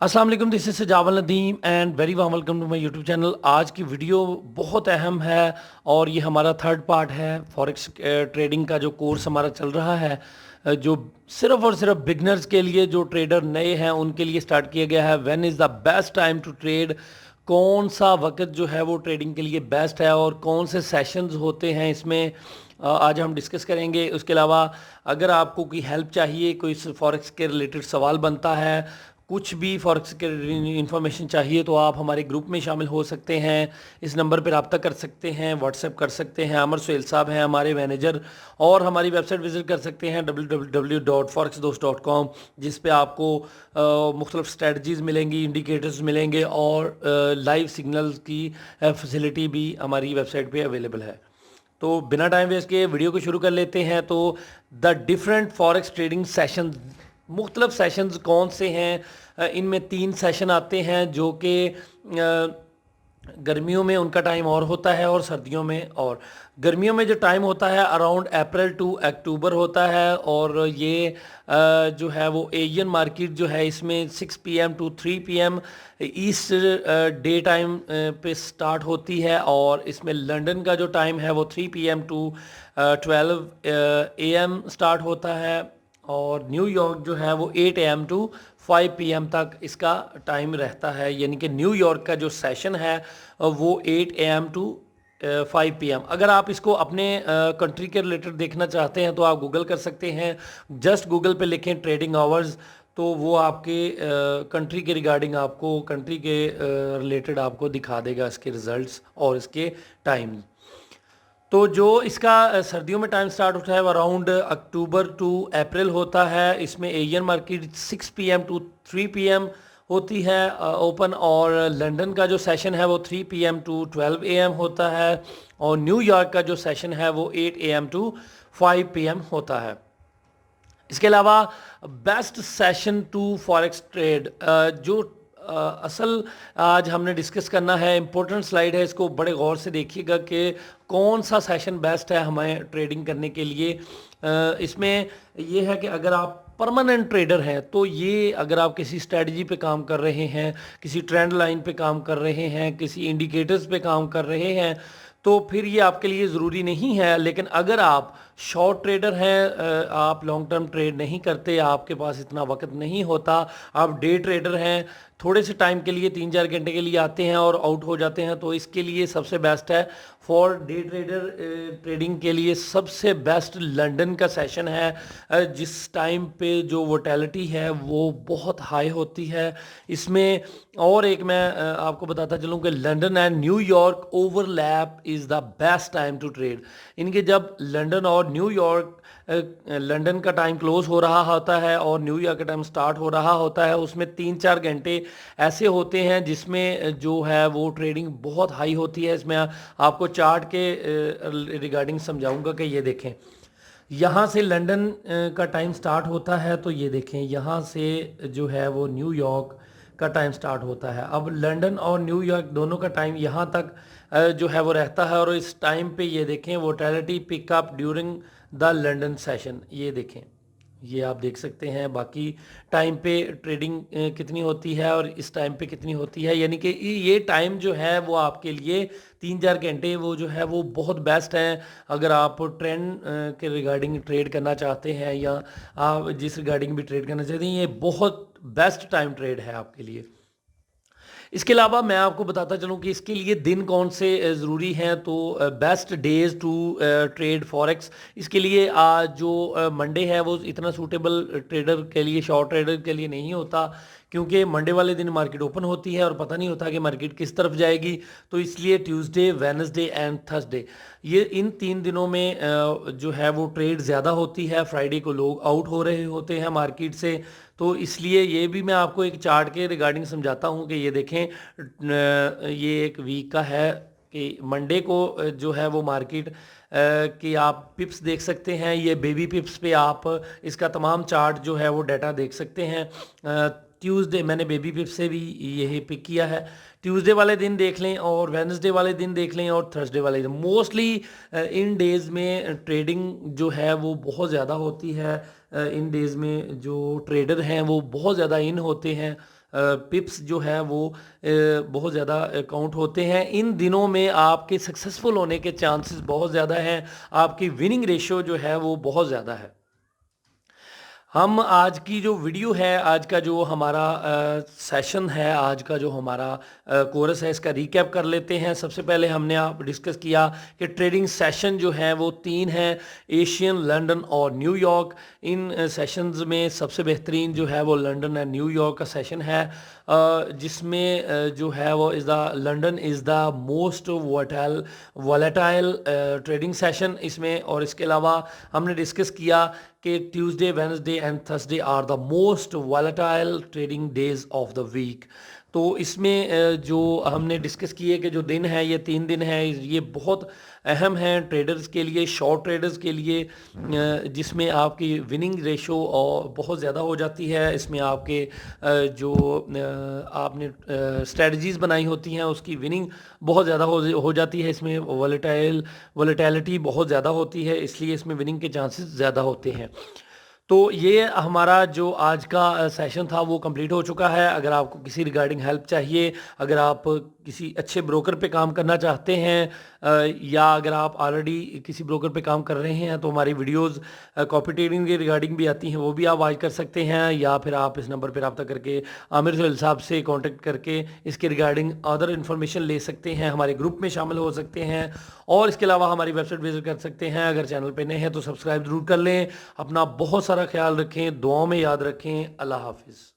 अस्सलाम वालेकुम, this is Sajawal Nadeem and very warm welcome to my YouTube channel. आज की वीडियो बहुत अहम है और ये हमारा थर्ड पार्ट है। फॉरेक्स ट्रेडिंग का जो कोर्स हमारा चल रहा है, जो सिर्फ और सिर्फ बिगनर्स के लिए, जो ट्रेडर नए हैं उनके लिए स्टार्ट किया गया है। When is the best time to trade, कौन सा वक्त जो है वो ट्रेडिंग के लिए बेस्ट है और कौन से सेशंस होते हैं इसमें, आज हम डिस्कस करेंगे। उसके अलावा अगर आपको कोई हेल्प चाहिए, कोई फॉरेक्स के रिलेटेड सवाल बनता है, कुछ भी फॉरेक्स के इंफॉर्मेशन चाहिए, तो आप हमारे ग्रुप में शामिल हो सकते हैं। इस नंबर पर रब्ता कर सकते हैं, व्हाट्सएप कर सकते हैं। अमर सुहेल साहब हैं हमारे मैनेजर, और हमारी वेबसाइट विजिट कर सकते हैं www.forexdost.com, जिस पे आपको मुख्तलिफ स्ट्रेटजीज़ मिलेंगी, इंडिकेटर्स मिलेंगे और लाइव सिग्नल्स की फैसिलिटी भी हमारी वेबसाइट पे अवेलेबल है। तो बिना टाइम वेस्ट किए वीडियो को शुरू कर लेते हैं। तो the different forex trading session, मुख्तलिफ सेशंस कौन से हैं? इनमें 3 सेशन आते हैं जो कि गर्मियों में उनका टाइम और होता है और सर्दियों में और। गर्मियों में जो टाइम होता है अराउंड अप्रैल टू अक्टूबर होता है, और ये जो है वो एशियन मार्केट जो है इसमें 6 PM to 3 PM east day time पे स्टार्ट होती है, और इसमें लंदन का जो टाइम है वो 3 PM टू 12 AM स्टार्ट होता है, और न्यूयॉर्क जो है वो 8 AM टू 5 PM तक इसका टाइम रहता है। यानी कि न्यूयॉर्क का जो सेशन है वो 8 AM टू 5 PM। अगर आप इसको अपने कंट्री के रिलेटेड देखना चाहते हैं तो आप गूगल कर सकते हैं। जस्ट गूगल पे लिखें ट्रेडिंग आवर्स, तो वो आपके कंट्री के रिगार्डिंग, आपको कंट्री के रिलेटेड आपको दिखा देगा इसके रिजल्ट्स और इसके टाइम। तो जो इसका सर्दियों में टाइम स्टार्ट होता है वो अराउंड अक्टूबर टू अप्रैल होता है। इसमें Asian market 6 PM to 3 PM होती है ओपन, और लंदन का जो सेशन है वो 3 PM टू 12 AM होता है, और न्यूयॉर्क का जो सेशन है वो 8 AM टू 5 PM होता है। इसके अलावा best session to forex trade, जो असल आज हमने डिस्कस करना है, इम्पोर्टेंट स्लाइड है, इसको बड़े गौर से देखिएगा कि कौन सा सेशन बेस्ट है हमें ट्रेडिंग करने के लिए। इसमें यह है कि अगर आप परमानेंट ट्रेडर हैं तो ये, अगर आप किसी स्ट्रेटजी पे काम कर रहे हैं, किसी ट्रेंड लाइन पे काम कर रहे हैं, किसी इंडिकेटर्स पे काम कर रहे हैं, तो फिर ये आपके लिए ज़रूरी नहीं है। लेकिन अगर आप शॉर्ट ट्रेडर हैं, आप लॉन्ग टर्म ट्रेड नहीं करते, आपके पास इतना वक्त नहीं होता, आप डे ट्रेडर हैं, थोड़े से टाइम के लिए 3-4 घंटे के लिए आते हैं और आउट हो जाते हैं, तो इसके लिए सबसे बेस्ट है फॉर डे ट्रेडर ट्रेडिंग के लिए सबसे बेस्ट लंदन का सेशन है, जिस टाइम पे जो वोटेलिटी है वो बहुत हाई होती है। इसमें और एक मैं आपको बताता चलूँ कि London and New York overlap is the best time to trade. इनके जब लंदन और न्यूयॉर्क, लंदन का टाइम क्लोज हो रहा होता है और न्यूयॉर्क का टाइम स्टार्ट हो रहा होता है, उसमें 3-4 घंटे ऐसे होते हैं जिसमें जो है वो ट्रेडिंग बहुत हाई होती है। इसमें आपको चार्ट के रिगार्डिंग समझाऊंगा कि ये देखें, यहाँ से लंदन का टाइम स्टार्ट होता है, तो ये देखें यहाँ से जो है वो न्यूयॉर्क का टाइम स्टार्ट होता है। अब लंदन और न्यूयॉर्क दोनों का टाइम यहाँ तक जो है वो रहता है, और इस टाइम पे ये देखें volatility pickup during the London session, ये देखें, ये आप देख सकते हैं। बाकी टाइम पे ट्रेडिंग कितनी होती है और इस टाइम पे कितनी होती है, यानी कि ये टाइम जो है वो आपके लिए 3-4 घंटे वो जो है वो बहुत बेस्ट हैं अगर आप ट्रेंड के रिगार्डिंग ट्रेड करना चाहते हैं, या आप जिस रिगार्डिंग भी ट्रेड करना चाहते हैं, ये बहुत बेस्ट टाइम ट्रेड है आपके लिए। इसके अलावा मैं आपको बताता चलूँ कि इसके लिए दिन कौन से ज़रूरी हैं। तो best days to trade forex, इसके लिए आज जो मंडे है वो इतना सूटेबल ट्रेडर के लिए, शॉर्ट ट्रेडर के लिए नहीं होता, क्योंकि मंडे वाले दिन मार्केट ओपन होती है और पता नहीं होता कि मार्केट किस तरफ जाएगी। तो इसलिए ट्यूसडे, वेडनेसडे एंड थर्सडे, ये इन 3 दिनों में जो है वो ट्रेड ज़्यादा होती है। फ्राइडे को लोग आउट हो रहे होते हैं मार्केट से, तो इसलिए ये भी मैं आपको एक चार्ट के रिगार्डिंग समझाता हूँ कि ये देखें, ये एक वीक का है कि मंडे को जो है वो मार्केट कि आप पिप्स देख सकते हैं, ये बेबी पिप्स पे आप इसका तमाम चार्ट जो है वो डाटा देख सकते हैं। ट्यूसडे मैंने बेबी पिप्स से भी यही पिक किया है। ट्यूसडे वाले दिन देख लें और वेडनेसडे वाले दिन देख लें और थर्सडे वाले दिन। मोस्टली इन डेज़ में ट्रेडिंग जो है वो बहुत ज़्यादा होती है। इन डेज़ में जो ट्रेडर हैं वो बहुत ज़्यादा इन होते हैं, पिप्स जो है वो बहुत ज़्यादा काउंट होते हैं। इन दिनों में आपके सक्सेसफुल होने के चांसेस बहुत ज़्यादा हैं, आपकी विनिंग रेशियो जो है वो बहुत ज़्यादा है। हम आज की जो वीडियो है, आज का जो हमारा सेशन है, आज का जो हमारा कोर्स है, इसका रिकैप कर लेते हैं। सबसे पहले हमने आप डिस्कस किया कि ट्रेडिंग सेशन जो है वो 3 हैं, एशियन, लंदन और न्यूयॉर्क। इन सेशंस में सबसे बेहतरीन जो है वो लंदन एंड न्यूयॉर्क का सेशन है, जिसमें जो है वो London is the most volatile trading session इसमें। और इसके अलावा हमने डिस्कस किया कि Tuesday, Wednesday and Thursday are the most volatile trading days of the week. तो इसमें जो हमने डिस्कस किए कि जो दिन है, ये 3 दिन है, ये बहुत अहम हैं ट्रेडर्स के लिए, शॉर्ट ट्रेडर्स के लिए, जिसमें आपकी विनिंग रेशो और बहुत ज़्यादा हो जाती है। इसमें आपके जो आपने स्ट्रेटजीज़ बनाई होती हैं उसकी विनिंग बहुत ज़्यादा हो जाती है। इसमें वॉलेटिलिटी बहुत ज़्यादा होती है, इसलिए इसमें विनिंग के चांसेस ज़्यादा होते हैं। तो ये हमारा जो आज का सेशन था वो कंप्लीट हो चुका है। अगर आपको किसी रिगार्डिंग हेल्प चाहिए, अगर आप किसी अच्छे ब्रोकर पे काम करना चाहते हैं, या अगर आप ऑलरेडी किसी ब्रोकर पे काम कर रहे हैं, तो हमारी वीडियोस कॉपी ट्रेडिंग के रिगार्डिंग भी आती हैं, वो भी आप वॉच कर सकते हैं। या फिर आप इस नंबर पर रब्ता करके आमिर सोहेल साहब से कॉन्टेक्ट करके इसके रिगार्डिंग अदर इन्फॉर्मेशन ले सकते हैं, हमारे ग्रुप में शामिल हो सकते हैं, और इसके अलावा हमारी वेबसाइट विजिट कर सकते हैं। अगर चैनल पर नए हैं तो सब्सक्राइब जरूर कर लें। अपना बहुत सारा ख्याल रखें, दुआओं में याद रखें। अल्लाह हाफिज़।